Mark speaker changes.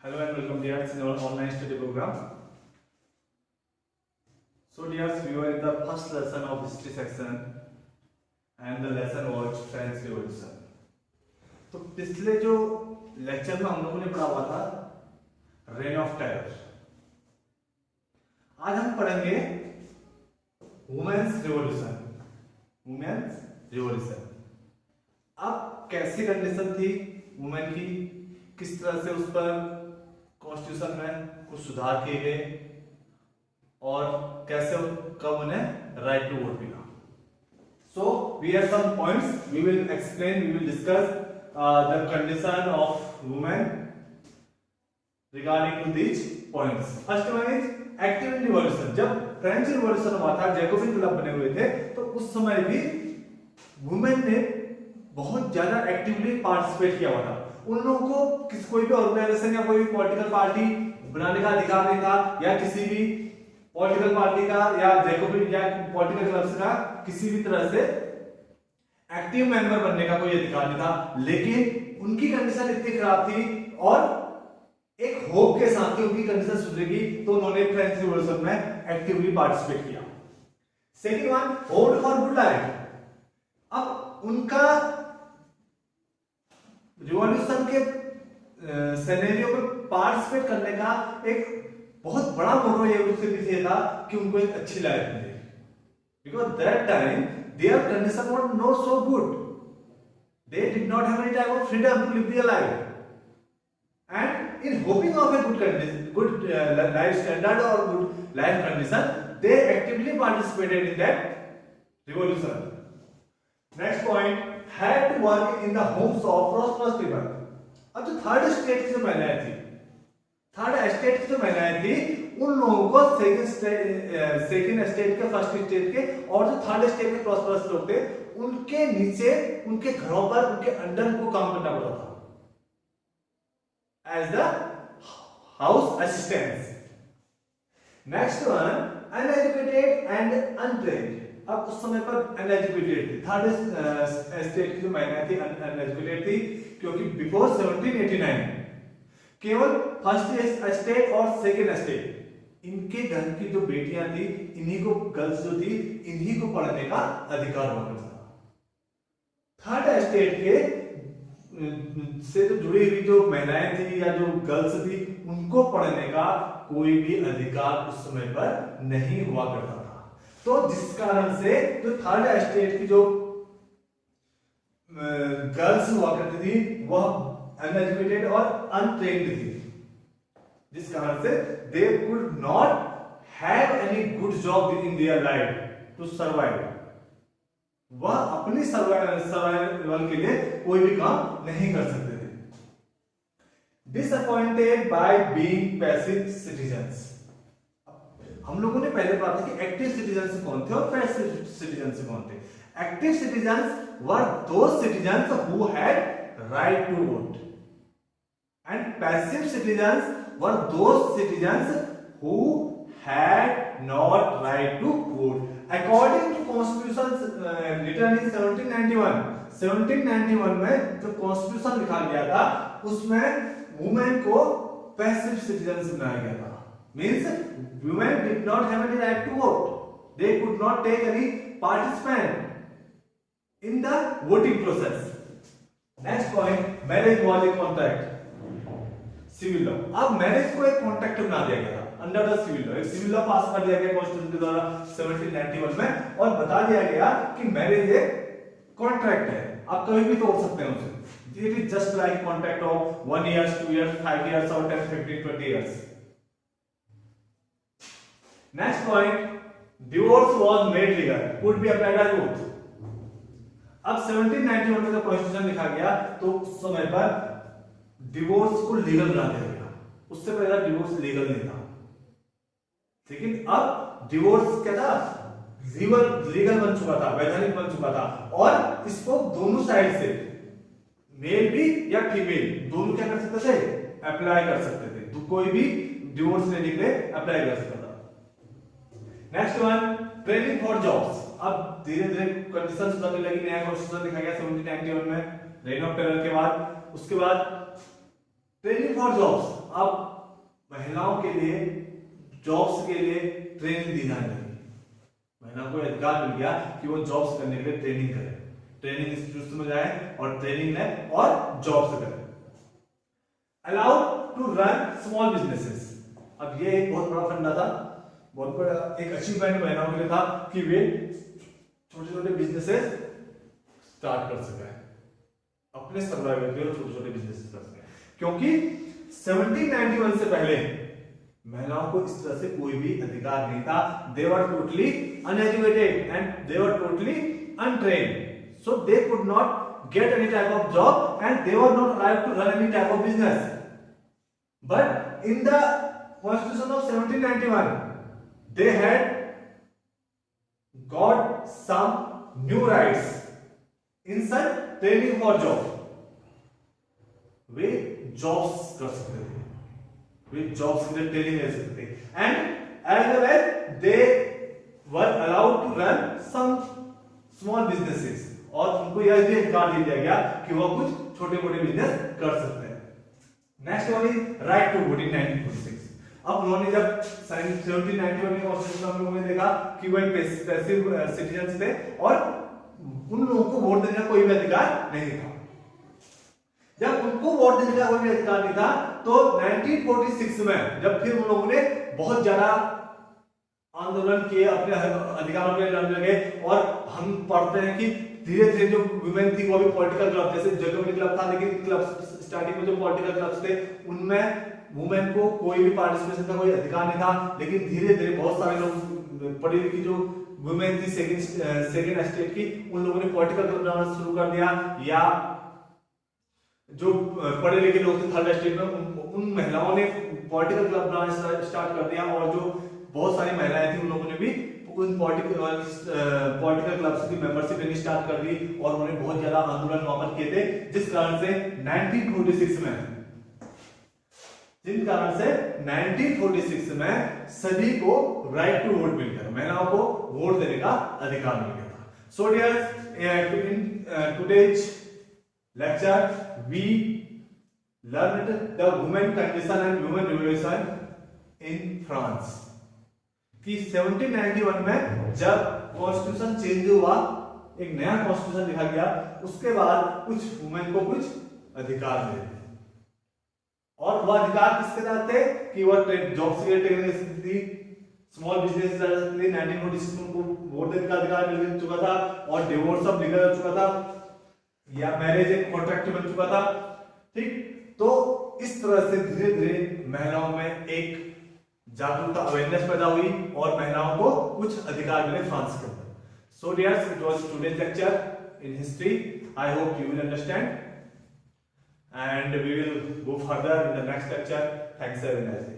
Speaker 1: Hello and welcome dears in our online study program. So dears, we were in the first lesson of history section and the lesson was French Revolution. तो पिछले जो lecture में हम लोगों ने पढ़ा हुआ था रेन ऑफ टेरर। आज हम पढ़ेंगे वुमेन्स रिवॉल्यूशन। वुमेन्स रिवॉल्यूशन अब कैसी कंडीशन थी वुमेन की, किस तरह से उस पर कॉन्स्टिट्यूशन में कुछ सुधार किए गए और कैसे कब उन्हें राइट टू वोट मिला। So we have some points we will explain, we will discuss the condition of women regarding to these points. First one is active in revolution. जब फ्रेंच रिवॉल्यूशन हुआ था, जैकोबिन क्लब बने हुए थे, तो उस समय भी वुमेन ने बहुत ज्यादा एक्टिवली पार्टिसिपेट किया हुआ था। उन लोगों को कोई भी ऑर्गेनाइजेशन या कोई भी पॉलिटिकल पार्टी बनाने का अधिकार नहीं था, या किसी भी पॉलिटिकल पार्टी का या जैकोबिन या पॉलिटिकल क्लब्स का किसी भी तरह से एक्टिव मेंबर बनने का कोई अधिकार नहीं था। लेकिन उनकी कंडीशन इतनी खराब थी और एक होप के साथ उनकी कंडीशन सुधरेगी, तो उन्होंने फ्रेंच रिवॉल्यूशन में एक्टिवली पार्टिसिपेट किया। Second one, vote for good life. अब उनका रिवॉल्यूशन के सिनेरियो में पार्टिसिपेट करने का एक बहुत बड़ा मोटो ये था कि उनको एक अच्छी लाइफ मिले, because that time their condition was not so good, they did not have any type of freedom to live their life, and in hoping of a good condition, good life standard और good life condition, they actively participated in that revolution. Next point, had to work in the homes of prosperous people। अब जो third state की जो महिलाएं थी, third state की जो महिलाएं थी, उन लोगों को सेकंड स्टेट के, फर्स्ट स्टेट के और जो थर्ड स्टेट के प्रॉस्परस लोग थे, उनके नीचे, उनके घरों पर, उनके अंडर उनको काम करना पड़ता था as the house assistants. Next one, uneducated and untrained. अब उस समय पर अनएजुकेटेड थी, थर्ड स्टेट की जो महिलाएं थी अनएजुकेटेड थी, क्योंकि बिफोर 1789 केवल फर्स्ट स्टेट और सेकेंड स्टेट, इनके घर की जो बेटियां थी, इन्हीं को, गर्ल्स जो थी, इन्हीं को पढ़ने का अधिकार हुआ करता था। थर्ड स्टेट के से जो जुड़ी हुई जो महिलाएं थी या जो गर्ल्स थी, उनको पढ़ने का कोई भी अधिकार उस समय पर नहीं हुआ करता था। तो जिस कारण से जो थर्ड स्टेट की जो गर्ल्स हुआ करती थी, वह अनएजुकेटेड और अनट्रेन्ड थी, जिस कारण से they could not have any good job in their life to survive. वह अपनी सर्वाइवल के लिए कोई भी काम नहीं कर सकते थे। Disappointed by being passive citizens. हम लोगों ने पहले पढ़ा था कि एक्टिव सिटीजन्स कौन थे और पैसिव सिटीजन्स कौन थे। Active citizens were those citizens who had right to vote, and passive citizens were those citizens who had not right to vote. According to constitution written in 1791 में जो constitution लिखा गया था, उसमें वुमेन को passive citizens बनाया गया था। Means women did not have any right to vote. They could not take any participant in the voting process. Next point, marriage was a contract. Civil law. अब marriage को एक contract बना दिया गया था अंडर द सिविल लॉ। एक civil law पास कर दिया गया कॉन्स्टिट्यूशन के द्वारा 1791 में, और बता दिया गया कि मैरिज एक कॉन्ट्रैक्ट है, आप कभी भी तोड़ सकते हैं उसे। It is just like contract of 1 year, 2 years, 5 years, or 10, 15, 20 years. Next point, divorce was made legal, could be applied as both। अब 1791 में जब कॉन्स्टिट्यूशन लिखा गया, तो उस समय पर डिवोर्स को लीगल बना दिया गया। उससे पहले डिवोर्स लीगल नहीं था, लेकिन अब डिवोर्स क्या था, लीगल बन चुका था, वैधानिक बन चुका था, और इसको दोनों साइड से, मेल भी या फीमेल, दोनों क्या कर सकते थे, अप्लाई कर सकते थे। तो कोई भी डिवोर्स लेने के लिए अप्लाई कर सकता था। Next one, training for jobs. अब धीरे धीरे कंडीशन सुधरने लगी, नया कॉन्स्टिट्यूशन लिखा गया 1791 में रेन ऑफ टेरर के बाद। उसके बाद ट्रेनिंग फॉर जॉब्स। अब महिलाओं के लिए जॉब्स के लिए ट्रेनिंग दी जाने लगी। महिलाओं को अधिकार मिल गया कि वो जॉब्स करने के लिए ट्रेनिंग करें, ट्रेनिंग इंस्टीट्यूट में जाए और ट्रेनिंग लें और जॉब्स करें। Allowed to run small businesses. अब ये एक बहुत बड़ा फंडा था, बहुत बड़ा एक अचीवमेंट महिलाओं के लिए था कि वे छोटे छोटे बिजनेसेस स्टार्ट कर सके, अपने सर्वाइवल के लिए छोटे छोटे बिजनेसेस कर सके, क्योंकि 1791 से पहले महिलाओं को इस तरह से कोई भी अधिकार नहीं था। They were totally uneducated and they were totally untrained, so they could not get any type of job and they were not allowed to run any type of business. But in the Constitution of 1791, they had got some new rights in such training for job. Way jobs कर सकते थे, वे jobs के लिए training ले सकते थे, and as well as they were allowed to run some small businesses. और उनको यह भी अधिकार दे दिया गया कि वह कुछ छोटे मोटे बिजनेस कर सकते हैं। Next one is right to vote in 1946। अब उन्होंने जब 1791 में कॉन्स्टिट्यूशन में उन्होंने देखा कि वह पैसिव सिटीजन्स थे और उन लोगों को वोट देने का कोई भी अधिकार नहीं था। जब उनको वोट देने का कोई भी अधिकार नहीं था तो 1946 में जब फिर उन लोगों ने बहुत ज्यादा आंदोलन किए, अपने अधिकारों के लिए लड़ने लगे, और हम पढ़ते हैं कि धीरे धीरे जो वुमेन थी वो भी पॉलिटिकल क्लब, जैसे जगमनी क्लब था, लेकिन क्लब स्टार्टिंग में जो पॉलिटिकल क्लब्स थे उनमें वुमेन को कोई भी पार्टिसिपेशन का कोई अधिकार नहीं था। लेकिन धीरे धीरे बहुत सारे लोग पढ़ी लिखी जो वुमेन थी सेकेंड स्टेट की, उन लोगों ने पॉलिटिकल क्लब बनाना शुरू कर दिया, या जो पढ़े लिखे लोग थे थर्ड स्टेट में उन महिलाओं ने पॉलिटिकल क्लब बनाना स्टार्ट कर दिया, और जो बहुत सारी महिलाएं थी उन लोगों ने भी उन पॉलिटिकल क्लब्स की मेंबरशिप लेनी स्टार्ट कर दी, और उन्होंने बहुत ज्यादा आंदोलन वहां पर किए थे, जिस कारण से 1946 में सभी को राइट टू वोट मिल गया, महिलाओं को वोट देने का अधिकार मिल गया था। So dear, in today's lecture we learned the women condition and women revolution in France, कि 1791 में जब कॉन्स्टिट्यूशन चेंज हुआ, एक नया कॉन्स्टिट्यूशन लिखा गया, उसके बाद कुछ वुमेन को कुछ अधिकार मिले, और वह अधिकार किसके साथ थे कि वह जॉब्स के लिए ट्रेनिंग थी, स्मॉल बिजनेस 1946 में उनको वोट देने का अधिकार मिल चुका था, और डिवोर्स अब लीगल हो चुका था, या मैरिज एक कॉन्ट्रैक्ट बन चुका था। ठीक, तो इस तरह से धीरे धीरे महिलाओं में एक जागरूकता, अवेयरनेस पैदा हुई, और महिलाओं को कुछ अधिकार मिले फ्रांस के अंदर। So dears, it was today's lecture in history. I hope you will understand and we will go further in the next lecture. Thanks, have a nice day.